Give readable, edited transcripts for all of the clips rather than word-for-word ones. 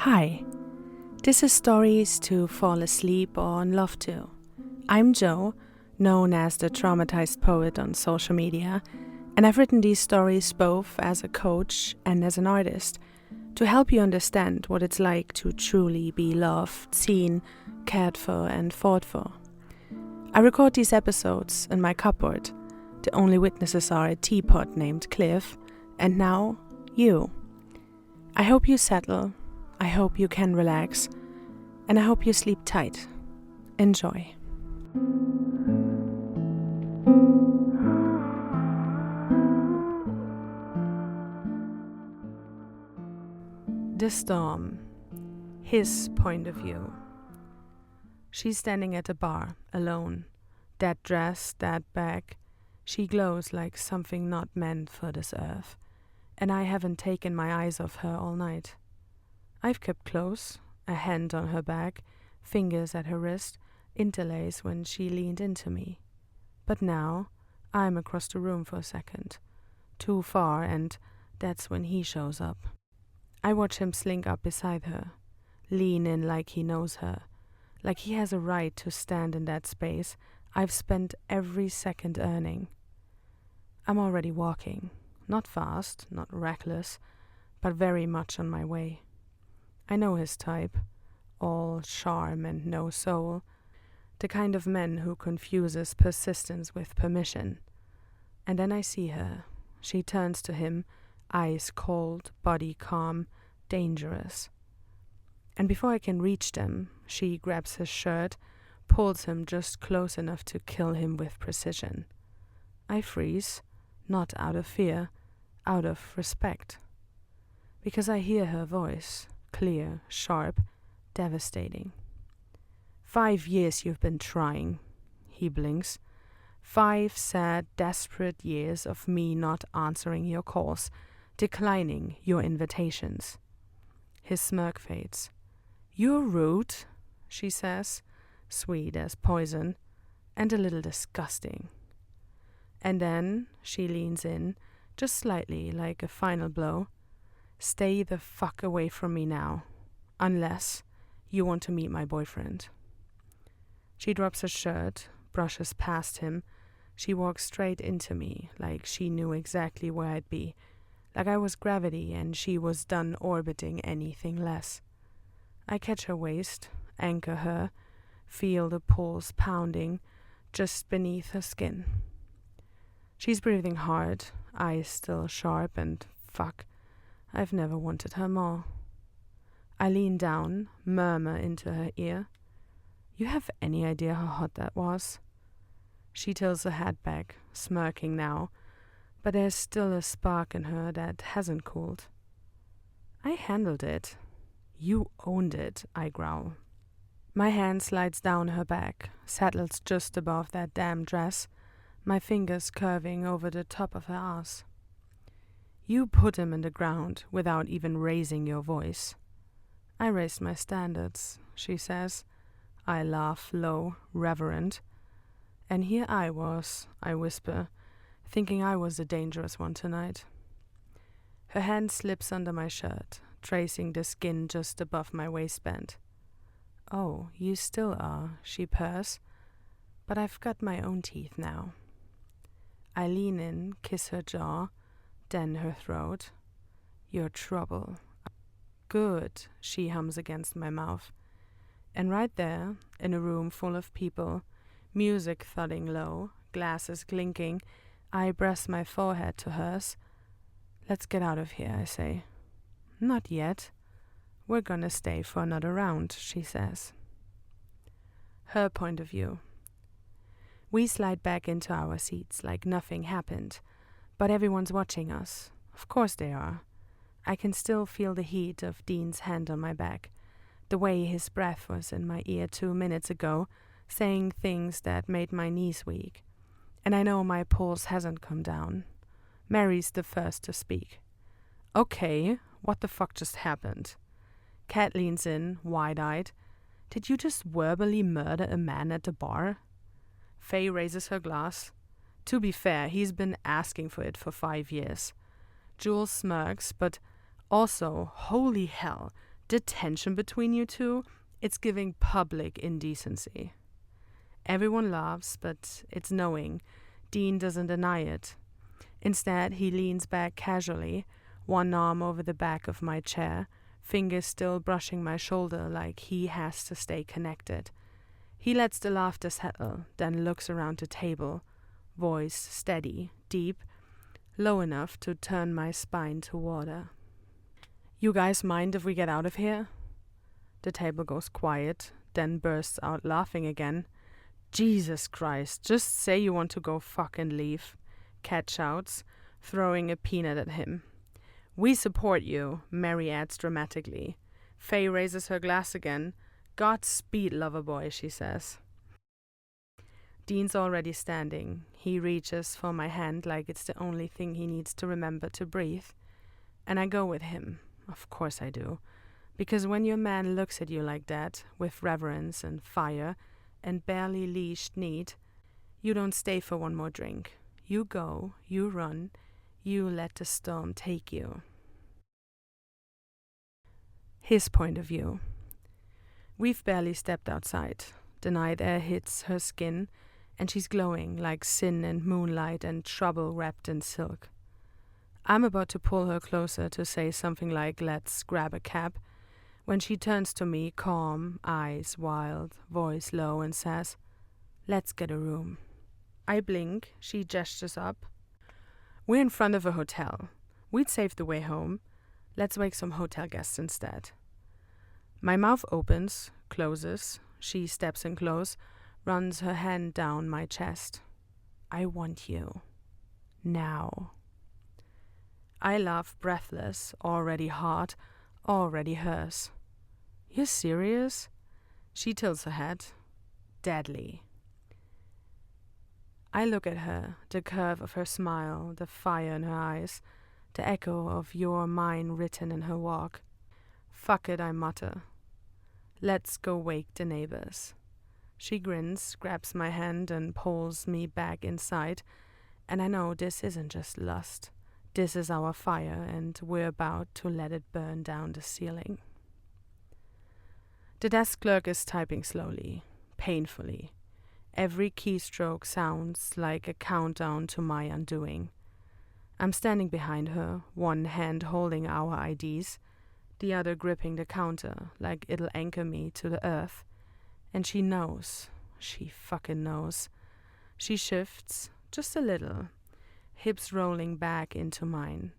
Hi, this is Stories to Fall Asleep or in Love To. I'm Jo, known as the traumatized poet on social media, and I've written these stories both as a coach and as an artist to help you understand what it's like to truly be loved, seen, cared for, and fought for. I record these episodes in my cupboard. The only witnesses are a teapot named Cliff, and now you. I hope you settle, I hope you can relax, and I hope you sleep tight. Enjoy. The storm. His point of view. She's standing at a bar, alone. That dress, that bag. She glows like something not meant for this earth. And I haven't taken my eyes off her all night. I've kept close, a hand on her back, fingers at her wrist, interlace when she leaned into me. But now, I'm across the room for a second. Too far, and that's when he shows up. I watch him slink up beside her, lean in like he knows her, like he has a right to stand in that space I've spent every second earning. I'm already walking, not fast, not reckless, but very much on my way. I know his type, all charm and no soul, the kind of man who confuses persistence with permission. And then I see her. She turns to him, eyes cold, body calm, dangerous. And before I can reach them, she grabs his shirt, pulls him just close enough to kill him with precision. I freeze, not out of fear, out of respect. Because I hear her voice, clear, sharp, devastating. 5 years you've been trying, he blinks. 5 sad, desperate years of me not answering your calls, declining your invitations. His smirk fades. You're rude, she says, sweet as poison, and a little disgusting. And then she leans in, just slightly, like a final blow. Stay the fuck away from me now, unless you want to meet my boyfriend. She drops her shirt, brushes past him. She walks straight into me, like she knew exactly where I'd be, like I was gravity and she was done orbiting anything less. I catch her waist, anchor her, feel the pulse pounding just beneath her skin. She's breathing hard, eyes still sharp, and fuck, I've never wanted her more. I lean down, murmur into her ear. You have any idea how hot that was? She tilts her head back, smirking now, but there's still a spark in her that hasn't cooled. I handled it. You owned it, I growl. My hand slides down her back, settles just above that damn dress, my fingers curving over the top of her ass. You put him in the ground without even raising your voice. I raised my standards, she says. I laugh low, reverent. And here I was, I whisper, thinking I was the dangerous one tonight. Her hand slips under my shirt, tracing the skin just above my waistband. Oh, you still are, she purrs, but I've got my own teeth now. I lean in, kiss her jaw, then her throat. You're trouble. Good, she hums against my mouth. And right there, in a room full of people, music thudding low, glasses clinking, I press my forehead to hers. Let's get out of here, I say. Not yet. We're gonna stay for another round, she says. Her point of view. We slide back into our seats like nothing happened, but everyone's watching us. Of course they are. I can still feel the heat of Dean's hand on my back, the way his breath was in my ear 2 minutes ago, saying things that made my knees weak. And I know my pulse hasn't come down. Mary's the first to speak. Okay, what the fuck just happened? Kat leans in, wide-eyed. Did you just verbally murder a man at the bar? Faye raises her glass. To be fair, he's been asking for it for 5 years. Jules smirks, but also, holy hell, The tension between you two, it's giving public indecency. Everyone laughs, but it's knowing. Dean doesn't deny it. Instead, he leans back casually, one arm over the back of my chair, fingers still brushing my shoulder like he has to stay connected. He lets the laughter settle, then looks around the table, voice steady, deep, low enough to turn my spine to water. You guys mind if we get out of here? The table goes quiet, then bursts out laughing again. Jesus Christ, just say you want to go fucking leave. Cat shouts, throwing a peanut at him. We support you, Mary adds dramatically. Faye raises her glass again. Godspeed, lover boy, she says. Dean's already standing. He reaches for my hand like it's the only thing he needs to remember to breathe. And I go with him. Of course I do. Because when your man looks at you like that, with reverence and fire, and barely leashed need, you don't stay for one more drink. You go, you run, you let the storm take you. His point of view. We've barely stepped outside. The night air hits her skin, and she's glowing like sin and moonlight and trouble wrapped in silk. I'm about to pull her closer to say something like, let's grab a cab, when she turns to me, calm, eyes wild, voice low, and says, let's get a room. I blink, she gestures up. We're in front of a hotel. We'd save the way home. Let's wake some hotel guests instead. My mouth opens, closes. She steps in close, runs her hand down my chest. I want you. Now. I laugh breathless, already hard, already hers. You're serious? She tilts her head. Deadly. I look at her, the curve of her smile, the fire in her eyes, the echo of your mine written in her walk. Fuck it, I mutter. Let's go wake the neighbors. She grins, grabs my hand and pulls me back inside, and I know this isn't just lust. This is our fire, and we're about to let it burn down the ceiling. The desk clerk is typing slowly, painfully. Every keystroke sounds like a countdown to my undoing. I'm standing behind her, one hand holding our IDs, the other gripping the counter like it'll anchor me to the earth. And she knows. She fucking knows. She shifts, just a little, hips rolling back into mine.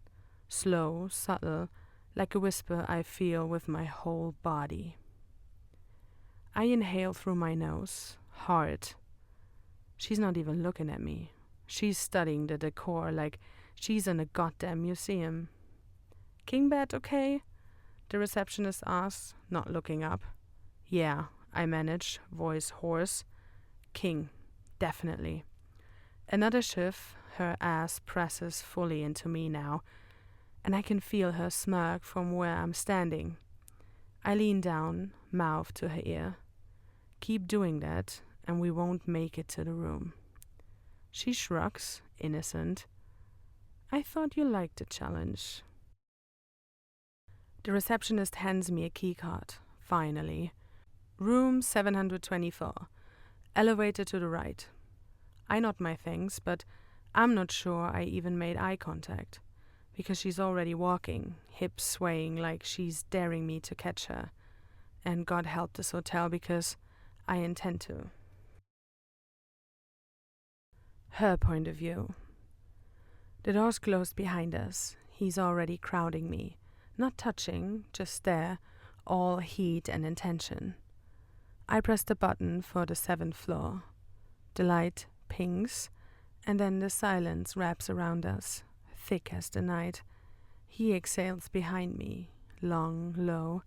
Slow, subtle, like a whisper I feel with my whole body. I inhale through my nose, hard. She's not even looking at me. She's studying the decor like she's in a goddamn museum. King bed okay? The receptionist asks, not looking up. Yeah, I manage, voice hoarse. King, definitely. Another shift, her ass presses fully into me now, and I can feel her smirk from where I'm standing. I lean down, mouth to her ear. Keep doing that, and we won't make it to the room. She shrugs, innocent. I thought you liked the challenge. The receptionist hands me a keycard, finally. Room 724. Elevator to the right. I nod my thanks, but I'm not sure I even made eye contact, because she's already walking, hips swaying like she's daring me to catch her. And God help this hotel, because I intend to. Her point of view. The door's closed behind us. He's already crowding me. Not touching, just there, all heat and intention. I press the button for the 7th floor. The light pings, and then the silence wraps around us, thick as the night. He exhales behind me, long, low.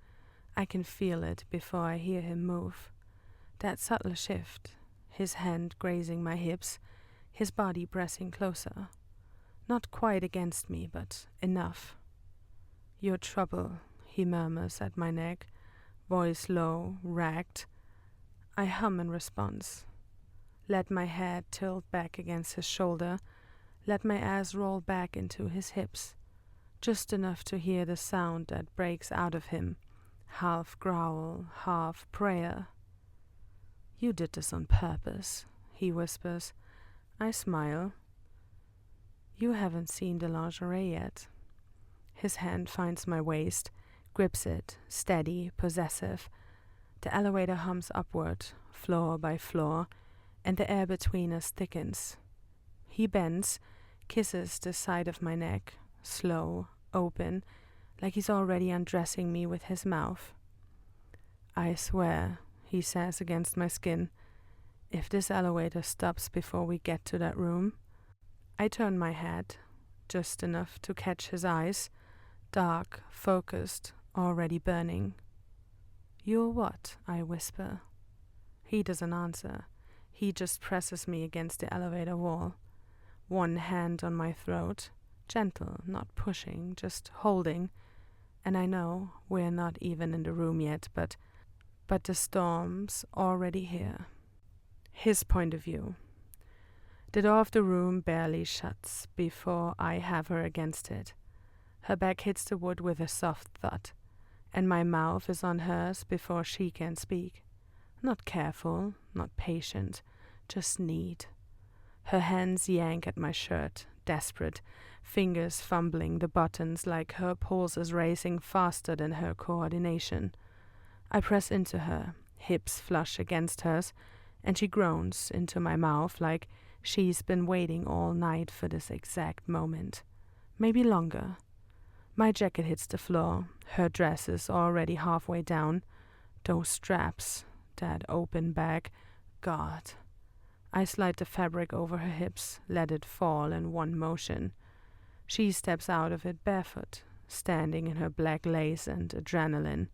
I can feel it before I hear him move. That subtle shift, his hand grazing my hips, his body pressing closer. Not quite against me, but enough. Your trouble, he murmurs at my neck, voice low, ragged. I hum in response. Let my head tilt back against his shoulder, let my ass roll back into his hips, just enough to hear the sound that breaks out of him, half growl, half prayer. You did this on purpose, he whispers. I smile. You haven't seen the lingerie yet. His hand finds my waist, grips it, steady, possessive. The elevator hums upward, floor by floor, and the air between us thickens. He bends, kisses the side of my neck, slow, open, like he's already undressing me with his mouth. I swear, he says against my skin, if this elevator stops before we get to that room. I turn my head, just enough to catch his eyes, dark, focused, already burning. You're what? I whisper. He doesn't answer. He just presses me against the elevator wall, one hand on my throat, gentle, not pushing, just holding. And I know we're not even in the room yet, but the storm's already here. His point of view. The door of the room barely shuts before I have her against it. Her back hits the wood with a soft thud, and my mouth is on hers before she can speak. Not careful, not patient, just need. Her hands yank at my shirt, desperate, fingers fumbling the buttons like her pulses racing faster than her coordination. I press into her, hips flush against hers, and she groans into my mouth like she's been waiting all night for this exact moment. Maybe longer. My jacket hits the floor, her dress is already halfway down. Those straps, that open bag, God. I slide the fabric over her hips, let it fall in one motion. She steps out of it barefoot, standing in her black lace and adrenaline,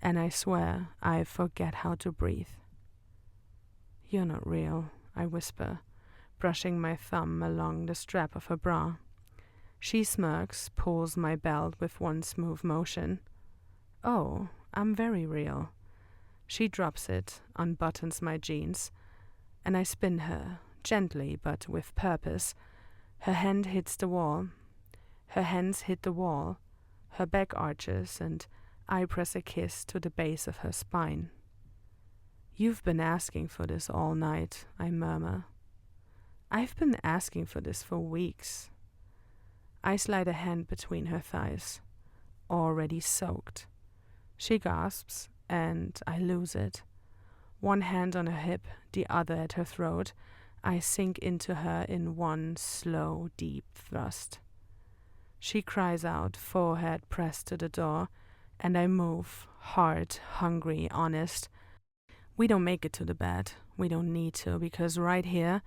and I swear I forget how to breathe. You're not real, I whisper, brushing my thumb along the strap of her bra. She smirks, pulls my belt with one smooth motion. Oh, I'm very real. She drops it, unbuttons my jeans, and I spin her, gently but with purpose. Her hand hits the wall. Her hands hit the wall. Her back arches, and I press a kiss to the base of her spine. You've been asking for this all night, I murmur. I've been asking for this for weeks. I slide a hand between her thighs, already soaked. She gasps, and I lose it. One hand on her hip, the other at her throat. I sink into her in one slow, deep thrust. She cries out, forehead pressed to the door, and I move, hard, hungry, honest. We don't make it to the bed. We don't need to, because right here,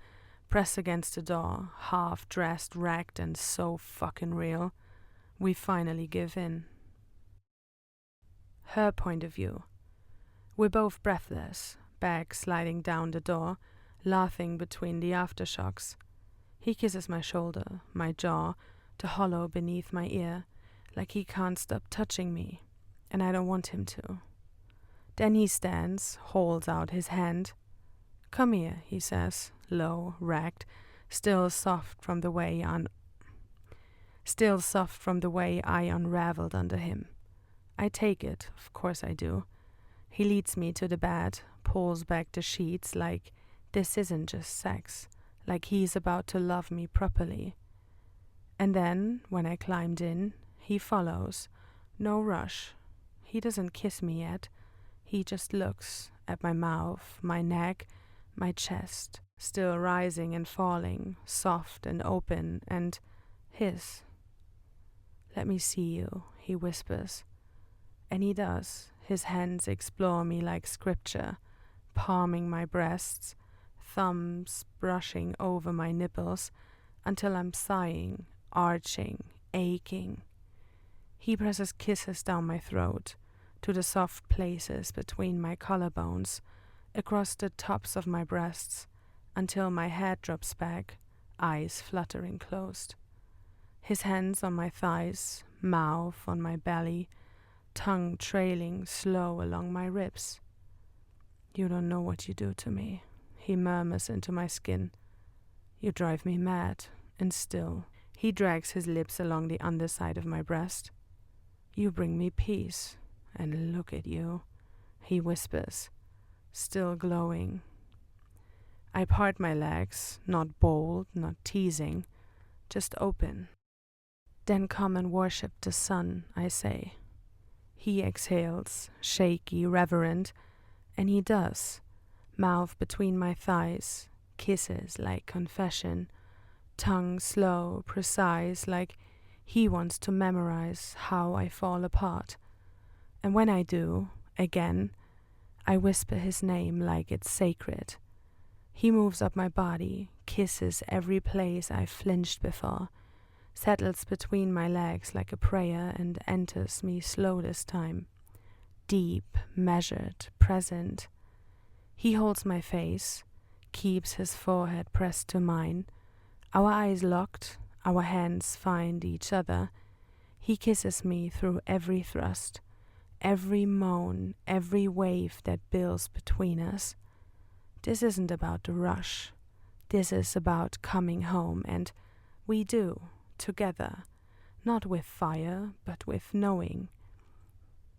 pressed against the door, half-dressed, ragged, and so fucking real, we finally give in. Her point of view. We're both breathless, bag sliding down the door, laughing between the aftershocks. He kisses my shoulder, my jaw, the hollow beneath my ear, like he can't stop touching me, and I don't want him to. Then he stands, holds out his hand. Come here, he says, low, ragged, still soft from the way I unraveled under him. I take it, of course I do. He leads me to the bed, pulls back the sheets like this isn't just sex, like he's about to love me properly. And then, when I climbed in, he follows. No rush. He doesn't kiss me yet. He just looks at my mouth, my neck, my chest, still rising and falling, soft and open, and his. Let me see you, he whispers. And he does. His hands explore me like scripture, palming my breasts, thumbs brushing over my nipples, until I'm sighing, arching, aching. He presses kisses down my throat, to the soft places between my collarbones, across the tops of my breasts, until my head drops back, eyes fluttering closed. His hands on my thighs, mouth on my belly, tongue trailing slow along my ribs. You don't know what you do to me, he murmurs into my skin. You drive me mad, and still, he drags his lips along the underside of my breast. You bring me peace, and look at you," he whispers, still glowing. I part my legs, not bold, not teasing, just open. "Then come and worship the sun," I say. He exhales, shaky, reverent, and he does, mouth between my thighs, kisses like confession, tongue slow, precise, like he wants to memorize how I fall apart. And when I do, again, I whisper his name like it's sacred. He moves up my body, kisses every place I flinched before, settles between my legs like a prayer and enters me slow this time. Deep, measured, present. He holds my face, keeps his forehead pressed to mine, our eyes locked, our hands find each other. He kisses me through every thrust, every moan, every wave that builds between us. This isn't about the rush. This is about coming home, and we do, together, not with fire, but with knowing.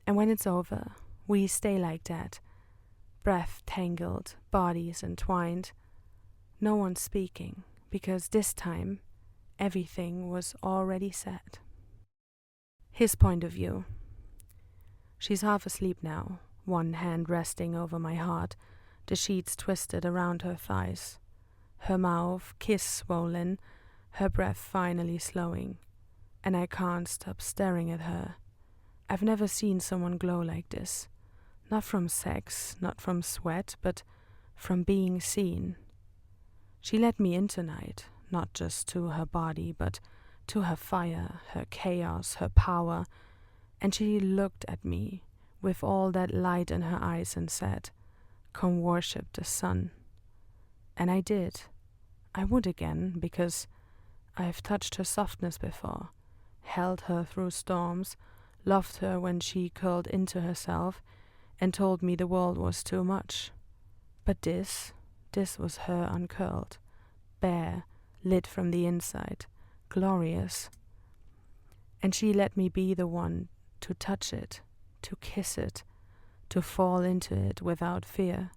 And when it's over, we stay like that, breath tangled, bodies entwined, no one speaking, because this time, everything was already said. His point of view. She's half asleep now, one hand resting over my heart, the sheets twisted around her thighs, her mouth kiss swollen, her breath finally slowing, and I can't stop staring at her. I've never seen someone glow like this, not from sex, not from sweat, but from being seen. She let me in tonight, not just to her body, but to her fire, her chaos, her power, and she looked at me with all that light in her eyes and said, "Come worship the sun." And I did. I would again, because I've touched her softness before, held her through storms, loved her when she curled into herself and told me the world was too much. But this was her uncurled, bare, lit from the inside, glorious. And she let me be the one to touch it, to kiss it, to fall into it without fear.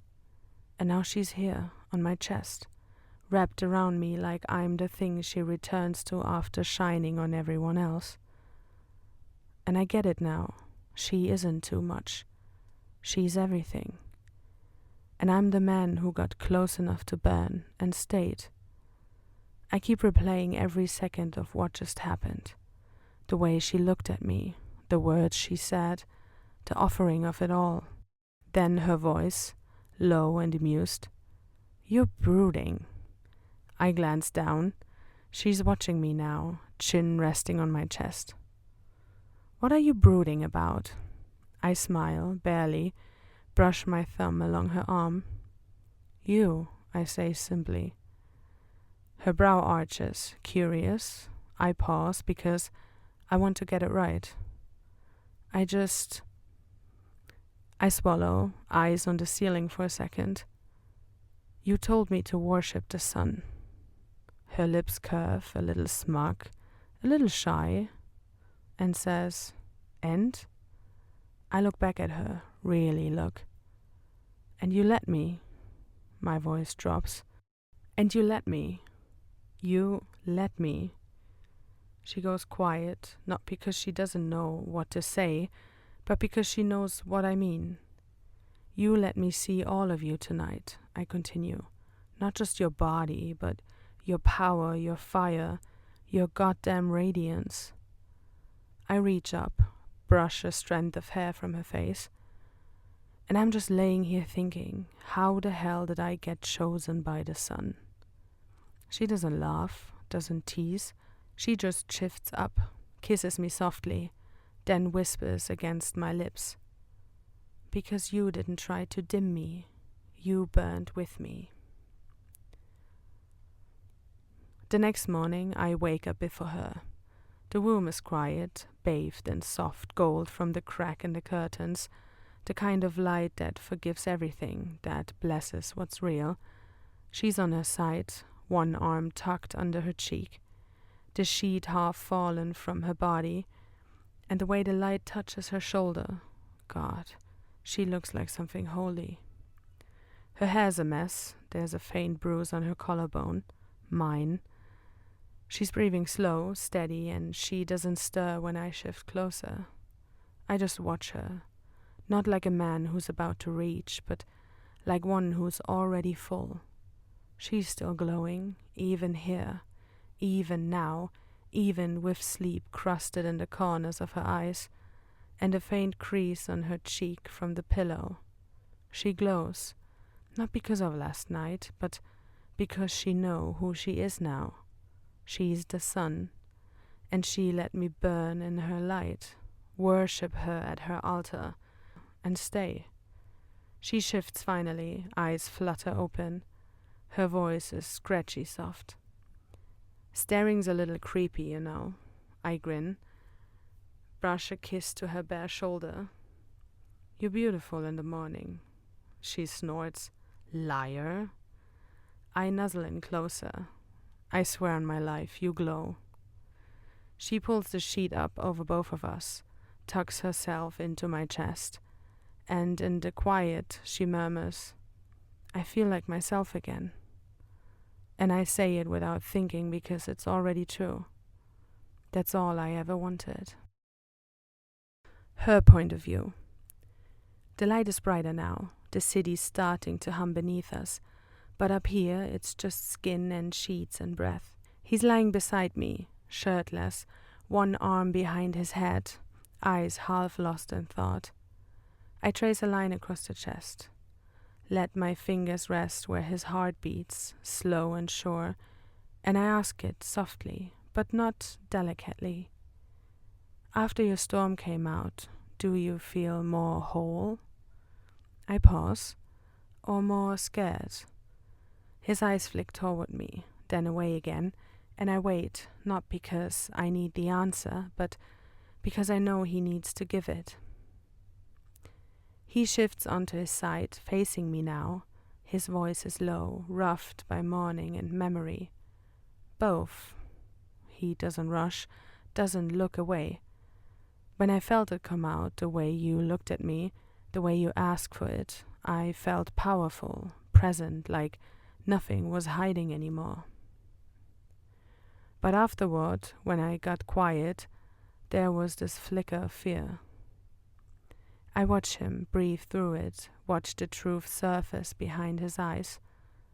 And now she's here, on my chest, wrapped around me like I'm the thing she returns to after shining on everyone else. And I get it now. She isn't too much. She's everything. And I'm the man who got close enough to burn and stayed. I keep replaying every second of what just happened. The way she looked at me, the words she said, the offering of it all. Then her voice, low and amused. "You're brooding." I glance down. She's watching me now, chin resting on my chest. "What are you brooding about?" I smile, barely, brush my thumb along her arm. "You," I say simply. Her brow arches, curious. I pause because I want to get it right. I swallow, eyes on the ceiling for a second. "You told me to worship the sun." Her lips curve, a little smug, a little shy, and says, "And?" I look back at her, really look. "And you let me." My voice drops. "And you let me. You let me." She goes quiet, not because she doesn't know what to say, but because she knows what I mean. "You let me see all of you tonight," I continue. "Not just your body, but your power, your fire, your goddamn radiance." I reach up, brush a strand of hair from her face, and I'm just laying here thinking, how the hell did I get chosen by the sun? She doesn't laugh, doesn't tease. She just shifts up, kisses me softly, then whispers against my lips. "Because you didn't try to dim me. You burned with me." The next morning, I wake up before her. The room is quiet, bathed in soft gold from the crack in the curtains, the kind of light that forgives everything, that blesses what's real. She's on her side, one arm tucked under her cheek, the sheet half fallen from her body, and the way the light touches her shoulder, God, she looks like something holy. Her hair's a mess. There's a faint bruise on her collarbone. Mine. She's breathing slow, steady, and she doesn't stir when I shift closer. I just watch her, not like a man who's about to reach, but like one who's already full. She's still glowing, even here, even now, even with sleep crusted in the corners of her eyes, and a faint crease on her cheek from the pillow. She glows, not because of last night, but because she knows who she is now. She's the sun, and she let me burn in her light, worship her at her altar, and stay. She shifts finally, eyes flutter open. Her voice is scratchy soft. Staring's a little creepy, you know. I grin, brush a kiss to her bare shoulder. You're beautiful in the morning. She snorts. Liar. I nuzzle in closer. I swear on my life, you glow. She pulls the sheet up over both of us, tucks herself into my chest, and in the quiet she murmurs, I feel like myself again. And I say it without thinking because it's already true. That's all I ever wanted. Her point of view. The light is brighter now. The city's starting to hum beneath us. But up here, it's just skin and sheets and breath. He's lying beside me, shirtless, one arm behind his head, eyes half lost in thought. I trace a line across the chest. Let my fingers rest where his heart beats, slow and sure, and I ask it softly, but not delicately. After your storm came out, do you feel more whole? I pause, or more scared? His eyes flick toward me, then away again, and I wait, not because I need the answer, but because I know he needs to give it. He shifts onto his side, facing me now. His voice is low, roughed by morning and memory. Both. He doesn't rush, doesn't look away. When I felt it come out, the way you looked at me, the way you asked for it, I felt powerful, present, like nothing was hiding anymore. But afterward, when I got quiet, there was this flicker of fear. I watch him breathe through it, watch the truth surface behind his eyes.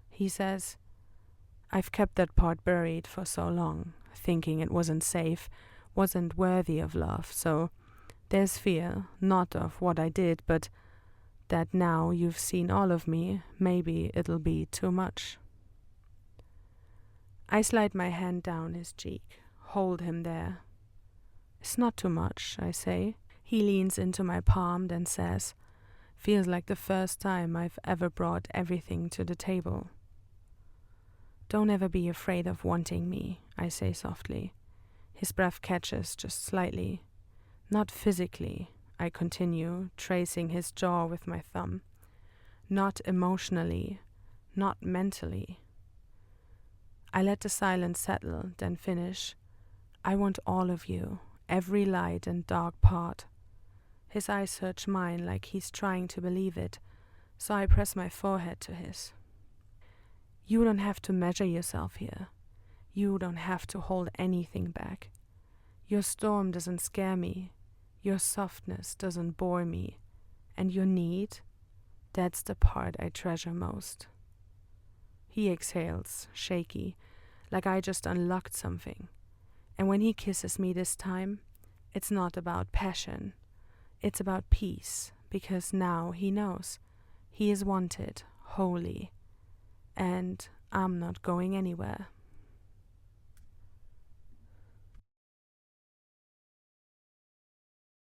He says, I've kept that part buried for so long, thinking it wasn't safe, wasn't worthy of love, so there's fear, not of what I did, but that now you've seen all of me, maybe it'll be too much. I slide my hand down his cheek, hold him there. It's not too much, I say. He leans into my palm, then says, feels like the first time I've ever brought everything to the table. Don't ever be afraid of wanting me, I say softly. His breath catches just slightly. Not physically, I continue, tracing his jaw with my thumb. Not emotionally, not mentally. I let the silence settle, then finish. I want all of you, every light and dark part. His eyes search mine like he's trying to believe it, so I press my forehead to his. You don't have to measure yourself here. You don't have to hold anything back. Your storm doesn't scare me. Your softness doesn't bore me. And your need, that's the part I treasure most. He exhales, shaky, like I just unlocked something. And when he kisses me this time, it's not about passion. It's about peace, because now he knows. He is wanted, holy, and I'm not going anywhere.